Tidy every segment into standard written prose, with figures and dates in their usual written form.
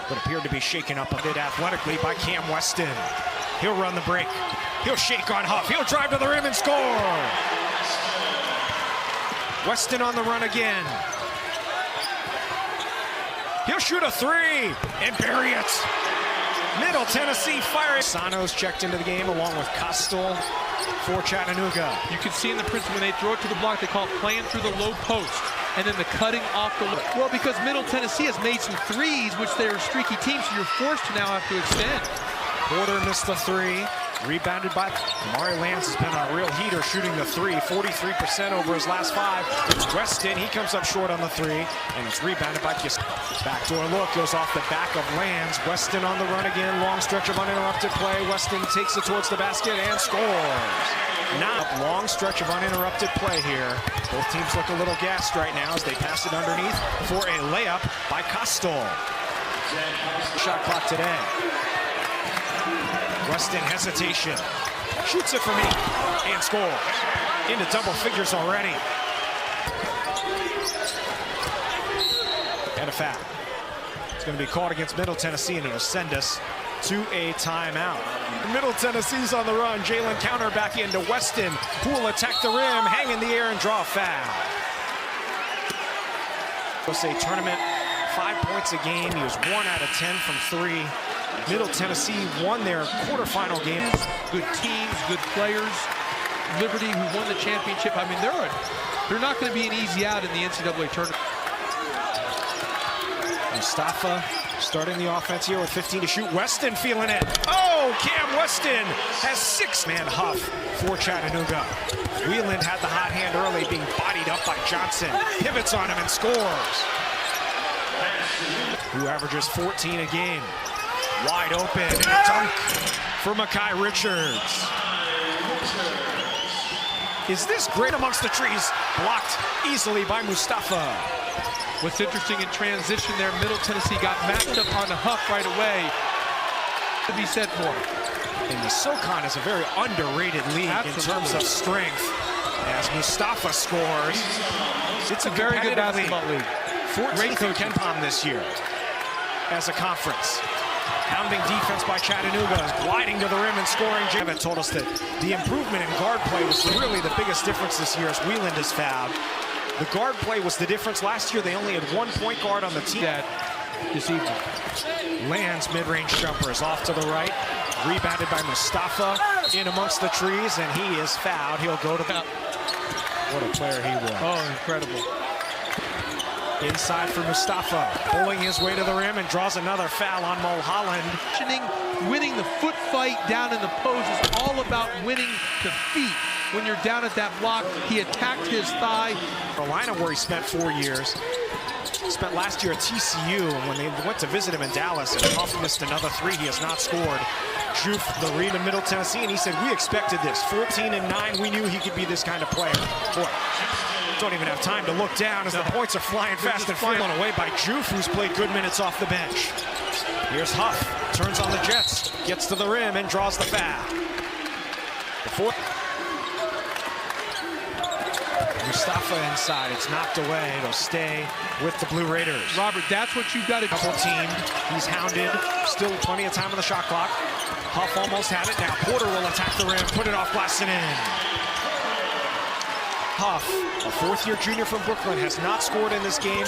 but appeared to be shaken up a bit athletically by Cam Weston. He'll run the break. He'll shake on Huff. He'll drive to the rim and score. Weston on the run again. He'll shoot a three and bury it. Middle Tennessee firing. Sano's checked into the game along with Costal for Chattanooga. You can see in the principle when they throw it to the block, they call it playing through the low post. And then the cutting off the low. Well, because Middle Tennessee has made some threes, which they're a streaky team, so you're forced to now have to extend. Porter missed the three. Rebounded by Mari Lance has been on a real heater shooting the three, 43% over his last five. It's Weston, he comes up short on the three, and it's rebounded by Kiss. Backdoor look goes off the back of Lance. Weston on the run again, long stretch of uninterrupted play. Weston takes it towards the basket and scores. Now, long stretch of uninterrupted play here. Both teams look a little gassed right now as they pass it underneath for a layup by Costal. Shot clock today. Weston hesitation, shoots it for me, and scores. Into double figures already. And a foul. It's going to be called against Middle Tennessee, and it'll send us to a timeout. Middle Tennessee's on the run. Jalen counter back into Weston, who will attack the rim, hang in the air, and draw a foul. We'll say tournament, 5 points a game. He was 1 out of 10 from three. Middle Tennessee won their quarterfinal game. Good teams, good players. Liberty, who won the championship. I mean, they're not going to be an easy out in the NCAA tournament. Mustafa starting the offense here with 15 to shoot. Weston feeling it. Oh, Cam Weston has 6-man Huff for Chattanooga. Wheeland had the hot hand early, being bodied up by Johnson. Pivots on him and scores. Who averages 14 a game. Wide open, and a dunk for Makai Richards. Is this great amongst the trees? Blocked easily by Mustafa. What's interesting in transition there, Middle Tennessee got matched up on the Huff right away. To be said for him. And the SoCon is a very underrated league in terms of strength. As Mustafa scores, it's a very good basketball league. 14th in KenPom this year as a conference. Pounding defense by Chattanooga, is gliding to the rim and scoring. Javit told us that the improvement in guard play was really the biggest difference this year as Wheeland is fouled. The guard play was the difference. Last year, they only had 1 point guard on the team. This evening. Land's mid-range jumper is off to the right. Rebounded by Mustafa in amongst the trees, and he is fouled. He'll go to the... What a player he was. Oh, incredible. Inside for Mustafa, pulling his way to the rim and draws another foul on Mulholland. Winning the foot fight down in the post is all about winning the feet. When you're down at that block, he attacked his thigh. Carolina, where he spent 4 years. Spent last year at TCU, and when they went to visit him in Dallas, and Huff missed another three. He has not scored. Juf, the read in Middle Tennessee, and he said, we expected this. 14-9, we knew he could be this kind of player. Boy, don't even have time to look down as the points are flying fast and flying away by Juf, who's played good minutes off the bench. Here's Huff, turns on the Jets, gets to the rim and draws the foul. Mustafa inside, it's knocked away. It'll stay with the Blue Raiders. Robert, that's what you've got to do. Double teamed, he's hounded, still plenty of time on the shot clock. Huff almost had it, now Porter will attack the rim, put it off glass and in. Huff, a fourth-year junior from Brooklyn, has not scored in this game.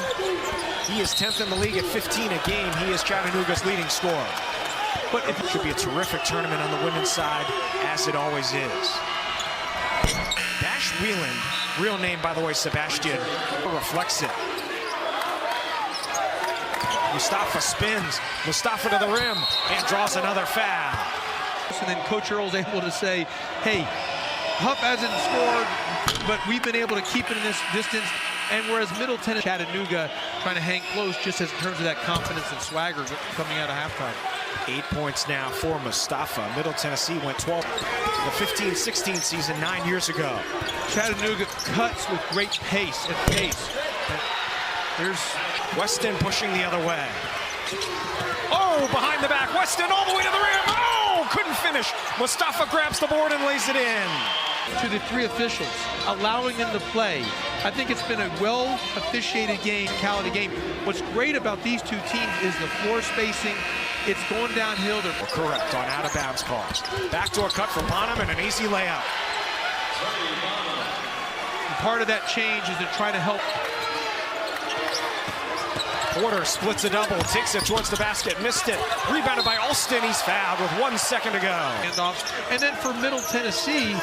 He is 10th in the league at 15 a game. He is Chattanooga's leading scorer. But it should be a terrific tournament on the women's side, as it always is. Bash Wheeland, real name, by the way, Sebastian, reflects it. Mustafa spins, Mustafa to the rim, and draws another foul. And then Coach Earl's able to say, hey, Huff hasn't scored, but we've been able to keep it in this distance. And whereas Middle Tennessee, Chattanooga trying to hang close just as in terms of that confidence and swagger coming out of halftime. 8 points now for Mustafa. Middle Tennessee went 12 the 15-16 season 9 years ago. Chattanooga cuts with great pace and pace. There's Weston pushing the other way. Oh, behind the back, Weston all the way to the rim. Oh, couldn't finish. Mustafa grabs the board and lays it in. To the three officials, allowing them to play. I think it's been a well-officiated game, quality game. What's great about these two teams is the floor spacing. It's going downhill. They're correct on out-of-bounds calls. Backdoor cut for Bonham and an easy layup. And part of that change is to try to help. Porter splits a double, takes it towards the basket, missed it. Rebounded by Alston. He's fouled with 1 second to go. Handoffs. And then for Middle Tennessee,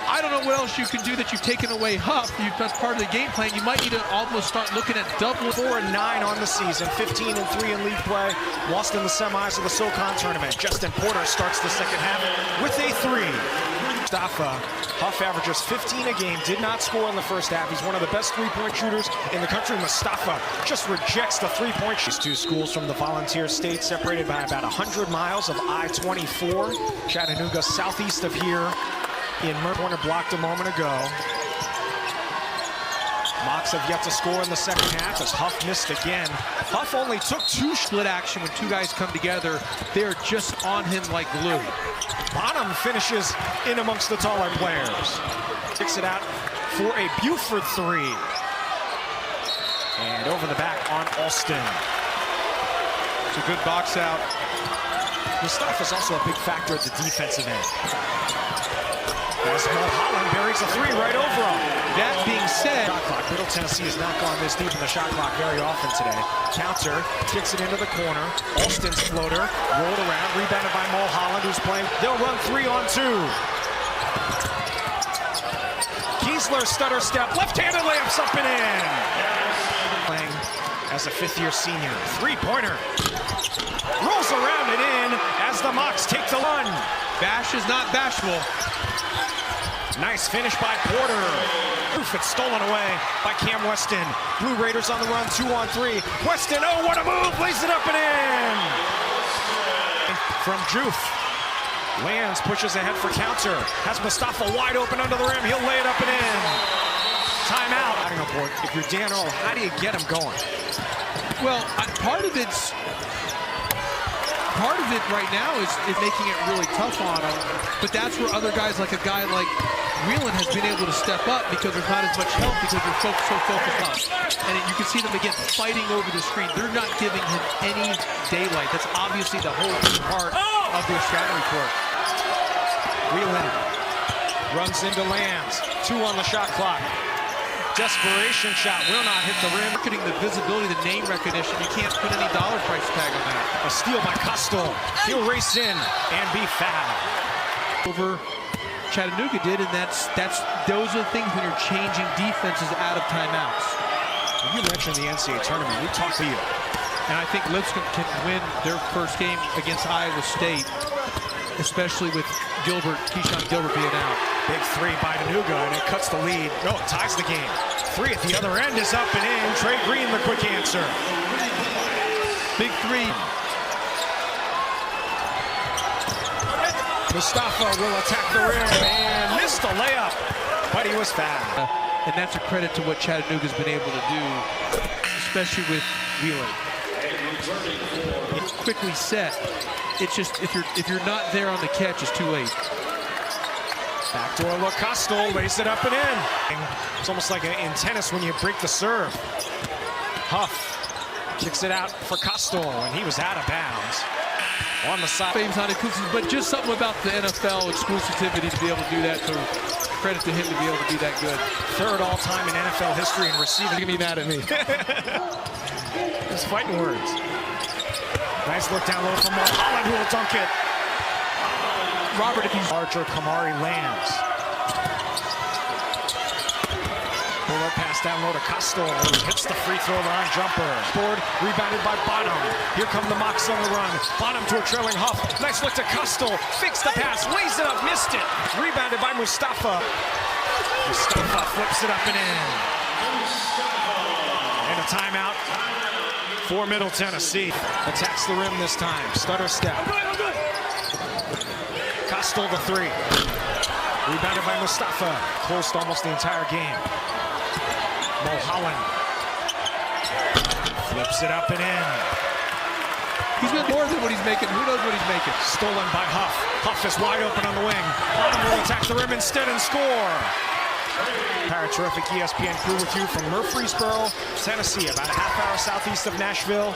I don't know what else you can do that you've taken away Huff. That's part of the game plan. You might need to almost start looking at double. 4-9 on the season, 15-3 in league play. Lost in the semis of the SoCon tournament. Justin Porter starts the second half with a 3. Mustafa, Huff averages 15 a game, did not score in the first half. He's one of the best three-point shooters in the country. Mustafa just rejects the three-point shoot. These two schools from the Volunteer State separated by about 100 miles of I-24. Chattanooga southeast of here. In Corner blocked a moment ago. Mocs have yet to score in the second half as Huff missed again. Huff only took 2 split action when two guys come together. They're just on him like glue. Bonham finishes in amongst the taller players. Kicks it out for a Buford 3. And over the back on Alston. It's a good box out. Mustafa's also a big factor at the defensive end. As Mulholland buries a 3 right over him. That being said, shot clock. Middle Tennessee has not gone this deep in the shot clock very often today. Counter, kicks it into the corner. Alston's floater, rolled around, rebounded by Mulholland, who's playing. They'll run 3-on-2. Kiesler stutter step, left-handed layups up and in. Playing as a fifth-year senior. Three-pointer. Rolls around and in as the Mocs take the run. Bash is not bashful. Nice finish by Porter. It's stolen away by Cam Weston. Blue Raiders on the run, 2-on-3. Weston, oh, what a move! Lays it up and in! From Juf. Lands pushes ahead for counter. Has Mustafa wide open under the rim. He'll lay it up and in. Timeout. If you're Dan Earl, how do you get him going? Well, part of it right now is making it really tough on him. But that's where other guys, like a guy like Whelan, has been able to step up because there's not as much help because you're so focused on. And you can see them again fighting over the screen. They're not giving him any daylight. That's obviously the whole key part of their scouting report. Whelan runs into Lands. 2 on the shot clock. Desperation shot will not hit the rim. Marketing the visibility, the name recognition. You can't put any dollar price tag on that. A steal by Costal. He'll race in and be fouled. Over Chattanooga did, and those are the things when you're changing defenses out of timeouts. You mentioned the NCAA tournament. We talked to you. And I think Lipscomb can win their first game against Iowa State, especially with Keyshawn Gilbert being out. Big 3 by Chattanooga, and it cuts the lead. No, it ties the game. 3 at the other end is up and in. Trey Green, the quick answer. Big 3. Mustafa will attack the rim and missed the layup, but he was fouled. And that's a credit to what Chattanooga's been able to do, especially with Whelan. It's quickly set. It's just if you're not there on the catch, it's too late. Backdoor look, Costal lays it up and in. It's almost like in tennis when you break the serve. Huff kicks it out for Costal, and he was out of bounds. On the side. But just something about the NFL exclusivity to be able to do that, so credit to him to be able to do that good. 3rd all-time in NFL history in receiving. You're gonna be mad at me. Just fighting words. Nice look down low from Mulholland, who will dunk it. Robert, if he's larger, Kamari lands. Pull-up pass down low to Costal, who hits the free throw line jumper. Board, rebounded by Bonham. Here come the Mocs on the run. Bonham to a trailing Huff. Nice look to Costal. Fakes the pass, lays it up, missed it. Rebounded by Mustafa. Mustafa flips it up and in. And a timeout for Middle Tennessee. Attacks the rim this time. Stutter step. Costal the 3. Rebounded by Mustafa. Close almost the entire game. Mulholland flips it up and in. He's got more than what he's making. Who knows what he's making? Stolen by Huff. Huff is wide open on the wing. Bonham will attack the rim instead and score. Terrific ESPN crew with you from Murfreesboro, Tennessee, about a half-hour southeast of Nashville.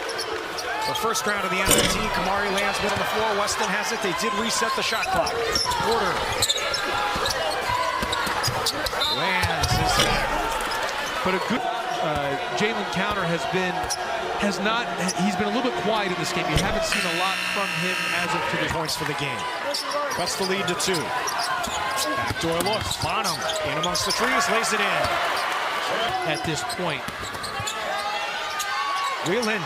The first round of the NIT, Kamari lands mid on the floor. Weston has it. They did reset the shot clock. Porter lands is there. But a good Jalen Counter he's been a little bit quiet in this game. You haven't seen a lot from him as of today. Points for the game. Cuts the lead to 2. Backdoor look. Bonham in amongst the trees, lays it in. At this point, Whelan,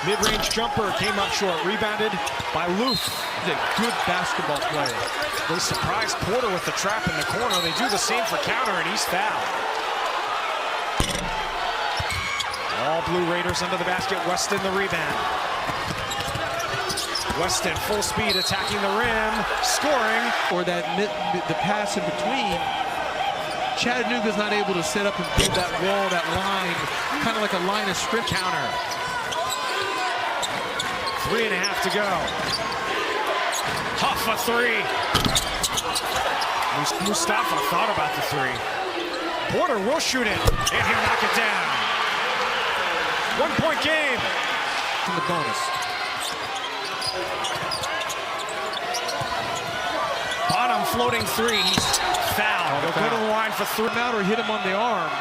mid-range jumper, came up short. Rebounded by Loof. He's a good basketball player. They surprised Porter with the trap in the corner. They do the same for Counter, and he's fouled. All Blue Raiders under the basket. Weston the rebound. Weston full speed attacking the rim, scoring. Or the pass in between. Chattanooga's not able to set up and build that wall, that line, kind of like a line of script. Counter. 3.5 to go. Huff a 3. Mustafa thought about the 3. Porter will shoot it, and he'll knock it down. 1-point game. In the bonus. Bonham floating 3. He's fouled. He'll go to the line for 3. Out or hit him on the arm.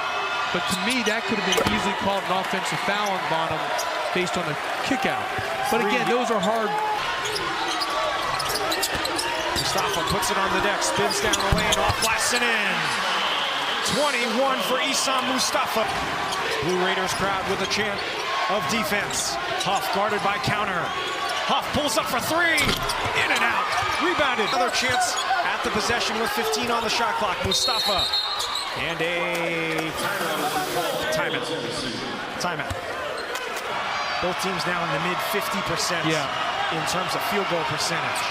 But to me, that could have been easily called an offensive foul on Bonham based on a kick out. But again, those are hard. Mustafa puts it on the deck, spins down the lane, off glass and in. 21 for Isam Mustafa. Blue Raiders crowd with a chant of defense. Huff guarded by Counter. Huff pulls up for 3. In and out. Rebounded. Another chance at the possession with 15 on the shot clock. Mustafa. And a timeout. Timeout. Both teams now in the mid 50% in terms of field goal percentage.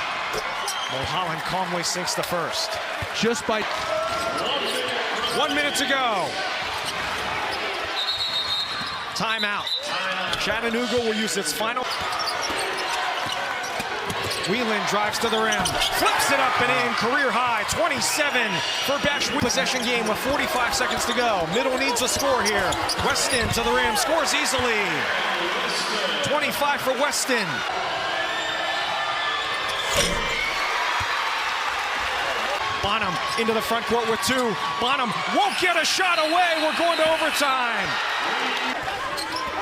Mulholland calmly sinks the first. Just by 1 minute to go. Timeout. Chattanooga will use its final. Whelan drives to the rim, flips it up and in, career high, 27 for Bash. Possession game with 45 seconds to go. Middle needs a score here. Weston to the rim, scores easily. 25 for Weston. Bonham into the front court with 2. Bonham won't get a shot away. We're going to overtime.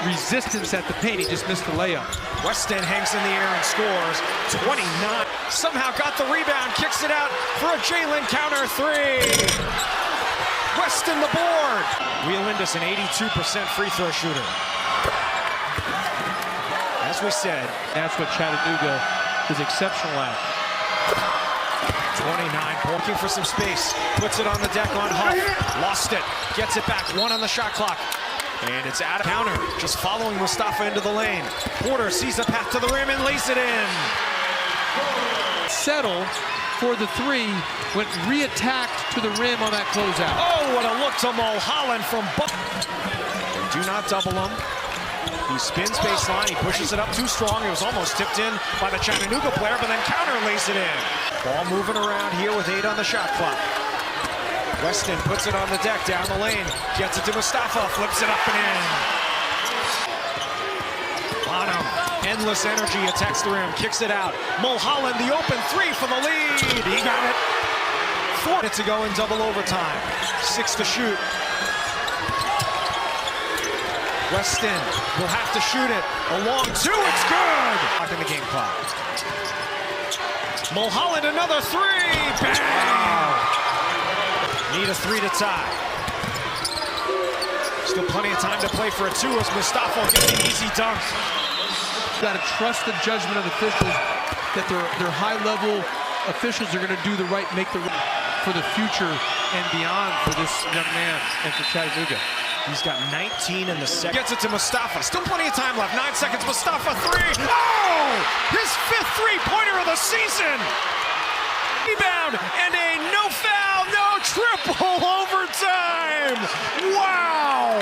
Resistance at the paint. He just missed the layup. Weston hangs in the air and scores 29. Somehow got the rebound, kicks it out for a Jalen Counter 3. Weston the board. Whelan is an 82% free throw shooter. As we said, that's what Chattanooga is exceptional at. 29, looking for some space. Puts it on the deck on Huff. Lost it. Gets it back. 1 on the shot clock. And it's out of Counter, just following Mustafa into the lane. Porter sees a path to the rim and lays it in. Settle for the 3, went re-attacked to the rim on that closeout. Oh, what a look to Mulholland from They do not double him. He spins baseline, he pushes it up too strong. It was almost tipped in by the Chattanooga player, but then Counter lays it in. Ball moving around here with 8 on the shot clock. Weston puts it on the deck, down the lane, gets it to Mustafa, flips it up and in. Bonham, endless energy, attacks the rim, kicks it out. Mulholland, the open 3 for the lead. He got it. 4 minutes to go in double overtime. 6 to shoot. Weston will have to shoot it. A long 2, it's good. In the game clock. Mulholland, another 3. Bang! Wow. Need a 3 to tie. Still plenty of time to play for a 2 as Mustafa gets the easy dunk. Got to trust the judgment of the officials that their high-level officials are going to do the right, make the right for the future and beyond for this young man and for Chattanooga. He's got 19 in the second. Gets it to Mustafa. Still plenty of time left. 9 seconds. Mustafa 3. Oh! His 5th three-pointer of the season. Rebound and a no foul, no triple overtime. Wow!